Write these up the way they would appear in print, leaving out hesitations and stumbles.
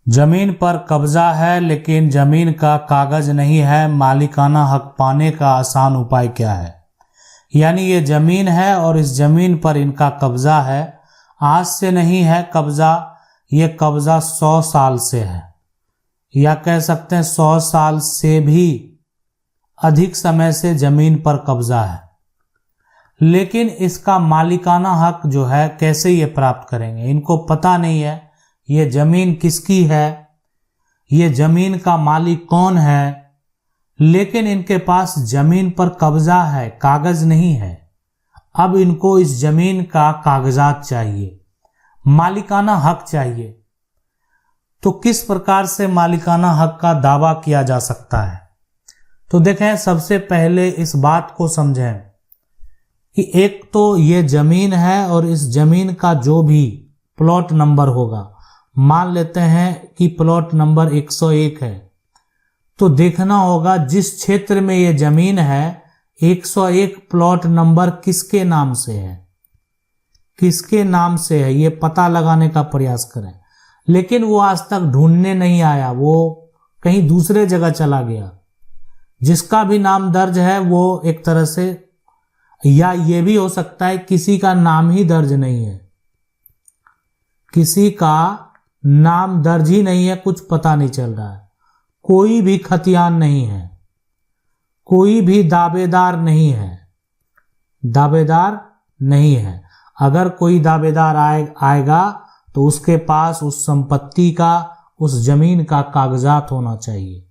जमीन पर कब्जा है लेकिन जमीन का कागज नहीं है, मालिकाना हक पाने का आसान उपाय क्या है। यानी ये जमीन है और इस जमीन पर इनका कब्जा है, आज से नहीं है कब्जा, ये कब्जा 100 साल से है, या कह सकते हैं 100 साल से भी अधिक समय से जमीन पर कब्जा है। लेकिन इसका मालिकाना हक जो है कैसे ये प्राप्त करेंगे, इनको पता नहीं है ये जमीन किसकी है, ये जमीन का मालिक कौन है। लेकिन इनके पास जमीन पर कब्जा है, कागज नहीं है। अब इनको इस जमीन का कागजात चाहिए, मालिकाना हक चाहिए। तो किस प्रकार से मालिकाना हक का दावा किया जा सकता है, तो देखें सबसे पहले इस बात को समझें कि एक तो ये जमीन है और इस जमीन का जो भी प्लॉट नंबर होगा, मान लेते हैं कि प्लॉट नंबर 101 है, तो देखना होगा जिस क्षेत्र में ये जमीन है 101 प्लॉट नंबर किसके नाम से है, किसके नाम से है, ये पता लगाने का प्रयास करें। लेकिन वो आज तक ढूंढने नहीं आया, वो कहीं दूसरे जगह चला गया। जिसका भी नाम दर्ज है वो एक तरह से, या ये भी हो सकता है किसी का नाम ही दर्ज नहीं है, किसी का नाम दर्ज ही नहीं है, कुछ पता नहीं चल रहा है, कोई भी खतियान नहीं है, कोई भी दावेदार नहीं है, दावेदार नहीं है। अगर कोई दावेदार आएगा तो उसके पास उस संपत्ति का, उस जमीन का कागजात होना चाहिए।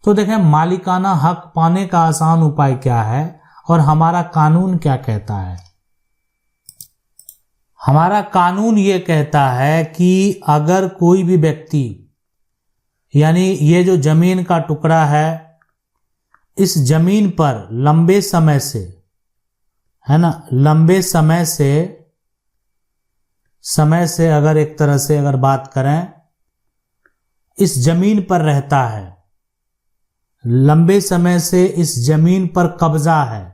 तो देखें मालिकाना हक पाने का आसान उपाय क्या है और हमारा कानून क्या कहता है। हमारा कानून ये कहता है कि अगर कोई भी व्यक्ति, यानी ये जो जमीन का टुकड़ा है, इस जमीन पर लंबे समय से, है ना, लंबे समय से अगर एक तरह से अगर बात करें, इस जमीन पर रहता है, लंबे समय से इस जमीन पर कब्जा है,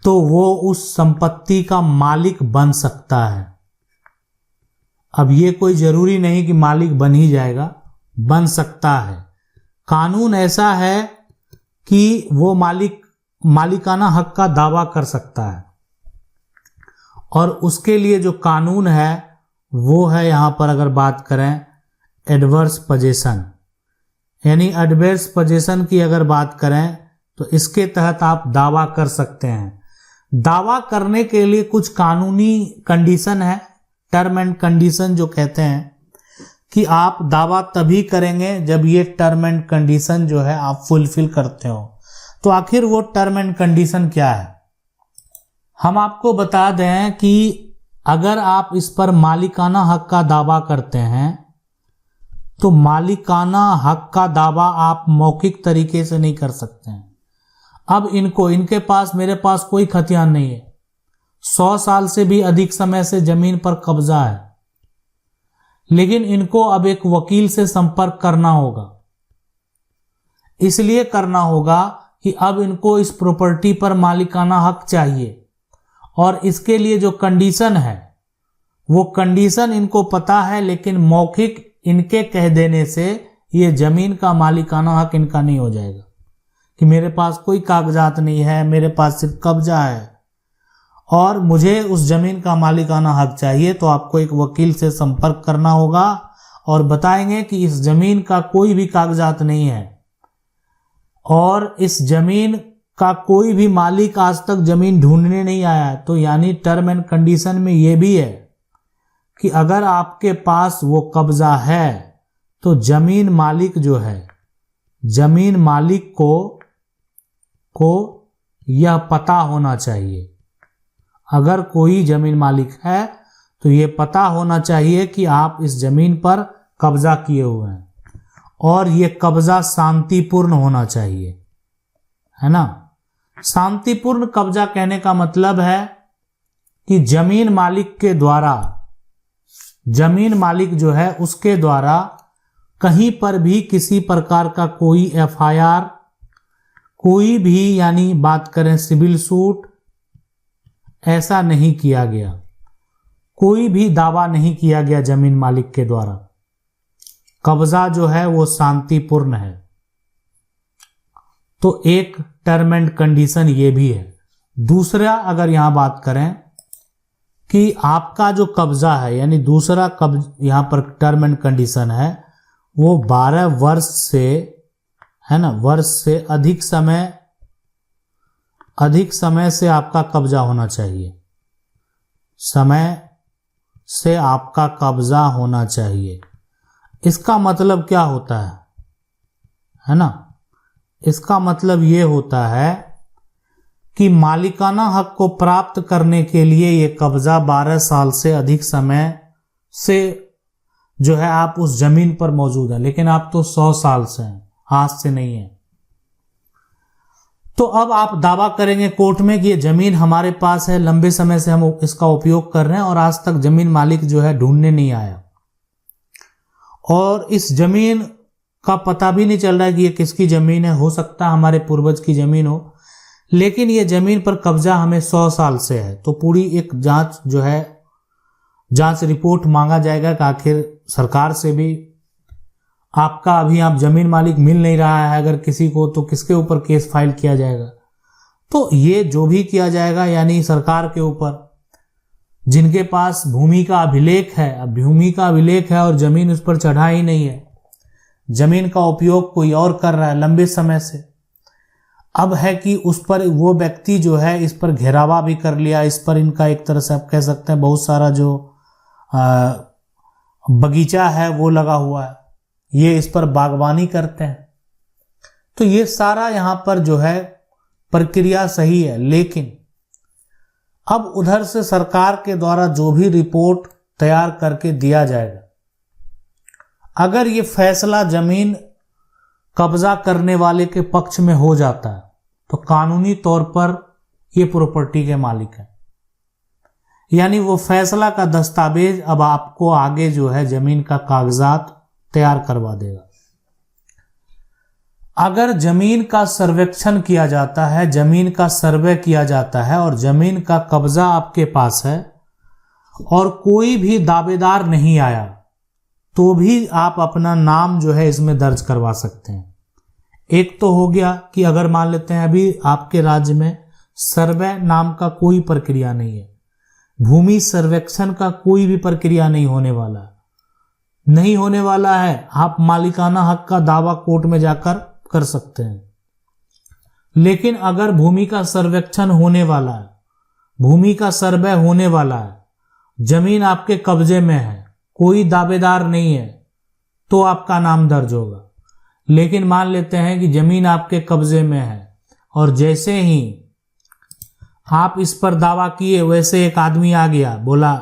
तो वो उस संपत्ति का मालिक बन सकता है। अब ये कोई जरूरी नहीं कि मालिक बन ही जाएगा, बन सकता है। कानून ऐसा है कि वो मालिकाना हक का दावा कर सकता है, और उसके लिए जो कानून है वो है, यहां पर अगर बात करें एडवर्स पोजेशन, यानी एडवर्स पोजेशन की अगर बात करें तो इसके तहत आप दावा कर सकते हैं। दावा करने के लिए कुछ कानूनी कंडीशन है, टर्म एंड कंडीशन जो कहते हैं कि आप दावा तभी करेंगे जब ये टर्म एंड कंडीशन जो है आप फुलफिल करते हो। तो आखिर वो टर्म एंड कंडीशन क्या है, हम आपको बता दें कि अगर आप इस पर मालिकाना हक का दावा करते हैं तो मालिकाना हक का दावा आप मौखिक तरीके से नहीं कर सकते हैं। अब इनके पास, मेरे पास कोई खतियान नहीं है, 100 साल से भी अधिक समय से जमीन पर कब्जा है, लेकिन इनको अब एक वकील से संपर्क करना होगा। इसलिए करना होगा कि अब इनको इस प्रॉपर्टी पर मालिकाना हक चाहिए, और इसके लिए जो कंडीशन है वो कंडीशन इनको पता है, लेकिन मौखिक इनके कह देने से ये जमीन का मालिकाना हक इनका नहीं हो जाएगा कि मेरे पास कोई कागजात नहीं है, मेरे पास सिर्फ कब्जा है और मुझे उस जमीन का मालिकाना हक चाहिए। तो आपको एक वकील से संपर्क करना होगा और बताएंगे कि इस जमीन का कोई भी कागजात नहीं है और इस जमीन का कोई भी मालिक आज तक जमीन ढूंढने नहीं आया। तो यानी टर्म एंड कंडीशन में ये भी है कि अगर आपके पास वो कब्जा है तो जमीन मालिक जो है, जमीन मालिक को यह पता होना चाहिए। अगर कोई जमीन मालिक है तो ये पता होना चाहिए कि आप इस जमीन पर कब्जा किए हुए हैं, और ये कब्जा शांतिपूर्ण होना चाहिए, है ना। शांतिपूर्ण कब्जा कहने का मतलब है कि जमीन मालिक के द्वारा, जमीन मालिक जो है उसके द्वारा कहीं पर भी किसी प्रकार का कोई एफआईआर, कोई भी, यानी बात करें सिविल सूट, ऐसा नहीं किया गया। कोई भी दावा नहीं किया गया जमीन मालिक के द्वारा। कब्जा जो है वो शांतिपूर्ण है। तो एक टर्म एंड कंडीशन ये भी है। दूसरा अगर यहां बात करें कि आपका जो कब्जा है, यानी दूसरा यहां पर टर्म एंड कंडीशन है वो 12 वर्ष से, है ना, वर्ष से अधिक समय से आपका कब्जा होना चाहिए। समय से आपका कब्जा होना चाहिए। इसका मतलब क्या होता है ना? इसका मतलब ये होता है कि मालिकाना हक को प्राप्त करने के लिए ये कब्जा 12 साल से अधिक समय से जो है आप उस जमीन पर मौजूद है। लेकिन आप तो 100 साल से हैं, आज से नहीं है। तो अब आप दावा करेंगे कोर्ट में कि ये जमीन हमारे पास है, लंबे समय से हम इसका उपयोग कर रहे हैं और आज तक जमीन मालिक जो है ढूंढने नहीं आया, और इस जमीन का पता भी नहीं चल रहा है कि ये किसकी जमीन है। हो सकता है हमारे पूर्वज की जमीन हो, लेकिन ये जमीन पर कब्जा हमें 100 साल से है। तो पूरी एक जांच जो है, जांच रिपोर्ट मांगा जाएगा कि आखिर सरकार से भी आपका अभी आप जमीन मालिक मिल नहीं रहा है अगर किसी को, तो किसके ऊपर केस फाइल किया जाएगा। तो ये जो भी किया जाएगा यानी सरकार के ऊपर, जिनके पास भूमि का अभिलेख है, अब भूमि का अभिलेख है और जमीन उस पर चढ़ा ही नहीं है, जमीन का उपयोग कोई और कर रहा है लंबे समय से। अब है कि उस पर वो व्यक्ति जो है इस पर घेरावा भी कर लिया, इस पर इनका एक तरह से आप कह सकते हैं बहुत सारा जो बगीचा है वो लगा हुआ है, ये इस पर बागवानी करते हैं। तो ये सारा यहां पर जो है प्रक्रिया सही है। लेकिन अब उधर से सरकार के द्वारा जो भी रिपोर्ट तैयार करके दिया जाएगा, अगर ये फैसला जमीन कब्जा करने वाले के पक्ष में हो जाता है तो कानूनी तौर पर ये प्रॉपर्टी के मालिक है। यानी वो फैसला का दस्तावेज अब आपको आगे जो है जमीन का कागजात तैयार करवा देगा। अगर जमीन का सर्वेक्षण किया जाता है, जमीन का सर्वे किया जाता है और जमीन का कब्जा आपके पास है और कोई भी दावेदार नहीं आया, तो भी आप अपना नाम जो है इसमें दर्ज करवा सकते हैं। एक तो हो गया कि अगर मान लेते हैं अभी आपके राज्य में सर्वे नाम का कोई प्रक्रिया नहीं है, भूमि सर्वेक्षण का कोई भी प्रक्रिया नहीं होने वाला है, आप मालिकाना हक का दावा कोर्ट में जाकर कर सकते हैं। लेकिन अगर भूमि का सर्वेक्षण होने वाला है, भूमि का सर्वे होने वाला है, जमीन आपके कब्जे में है, कोई दावेदार नहीं है, तो आपका नाम दर्ज होगा। लेकिन मान लेते हैं कि जमीन आपके कब्जे में है और जैसे ही आप इस पर दावा किए वैसे एक आदमी आ गया, बोला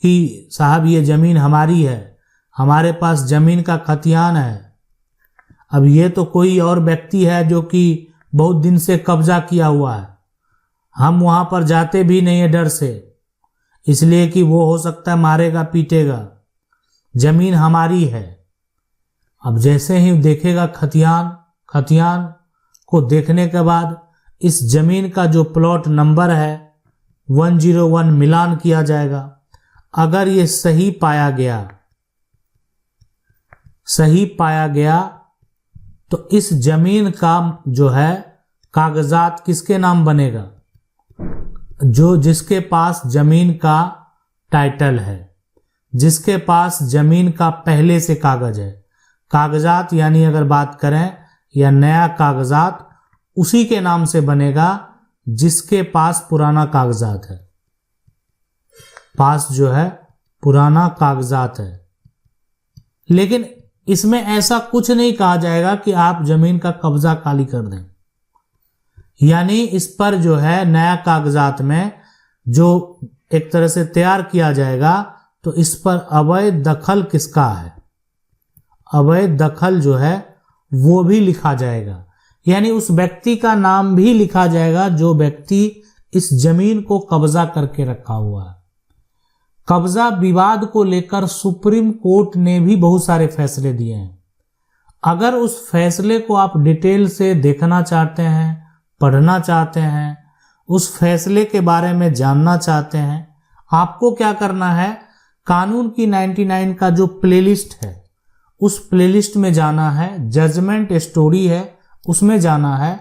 कि साहब ये जमीन हमारी है, हमारे पास जमीन का खतियान है। अब ये तो कोई और व्यक्ति है जो कि बहुत दिन से कब्जा किया हुआ है, हम वहां पर जाते भी नहीं है डर से, इसलिए कि वो हो सकता है मारेगा पीटेगा, जमीन हमारी है। अब जैसे ही देखेगा खतियान को देखने के बाद इस जमीन का जो प्लॉट नंबर है 101 मिलान किया जाएगा। अगर ये सही पाया गया तो इस जमीन का जो है कागजात किसके नाम बनेगा? जो जिसके पास जमीन का टाइटल है, जिसके पास जमीन का पहले से कागज है। कागजात यानी अगर बात करें या नया कागजात उसी के नाम से बनेगा जिसके पास पुराना कागजात है, पास जो है पुराना कागजात है। लेकिन इसमें ऐसा कुछ नहीं कहा जाएगा कि आप जमीन का कब्जा खाली कर दें। यानी इस पर जो है नया कागजात में जो एक तरह से तैयार किया जाएगा तो इस पर अवैध दखल किसका है, अवैध दखल जो है वो भी लिखा जाएगा। यानी उस व्यक्ति का नाम भी लिखा जाएगा जो व्यक्ति इस जमीन को कब्जा करके रखा हुआ है। कब्जा विवाद को लेकर सुप्रीम कोर्ट ने भी बहुत सारे फैसले दिए हैं। अगर उस फैसले को आप डिटेल से देखना चाहते हैं, पढ़ना चाहते हैं, उस फैसले के बारे में जानना चाहते हैं, आपको क्या करना है, कानून की 99 का जो प्लेलिस्ट है उस प्लेलिस्ट में जाना है, जजमेंट स्टोरी है उसमें जाना है।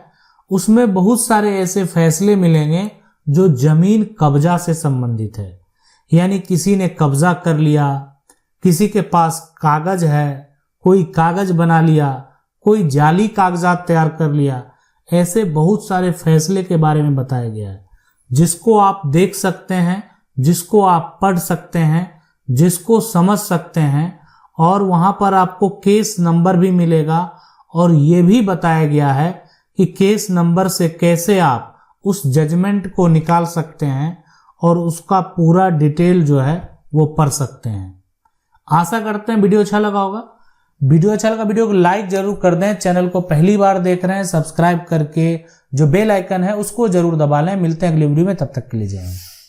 उसमें बहुत सारे ऐसे फैसले मिलेंगे जो जमीन कब्जा से संबंधित है, यानी किसी ने कब्जा कर लिया, किसी के पास कागज है, कोई कागज बना लिया, कोई जाली कागजात तैयार कर लिया, ऐसे बहुत सारे फैसले के बारे में बताया गया है, जिसको आप देख सकते हैं, जिसको आप पढ़ सकते हैं, जिसको समझ सकते हैं। और वहां पर आपको केस नंबर भी मिलेगा और ये भी बताया गया है कि केस नंबर से कैसे आप उस जजमेंट को निकाल सकते हैं और उसका पूरा डिटेल जो है वो पढ़ सकते हैं। आशा करते हैं वीडियो अच्छा लगा होगा। वीडियो अच्छा लगा वीडियो को लाइक जरूर कर दें। चैनल को पहली बार देख रहे हैं सब्सक्राइब करके जो बेल आइकन है उसको जरूर दबा लें। मिलते हैं अगली वीडियो में, तब तक के लिए जय हिंद।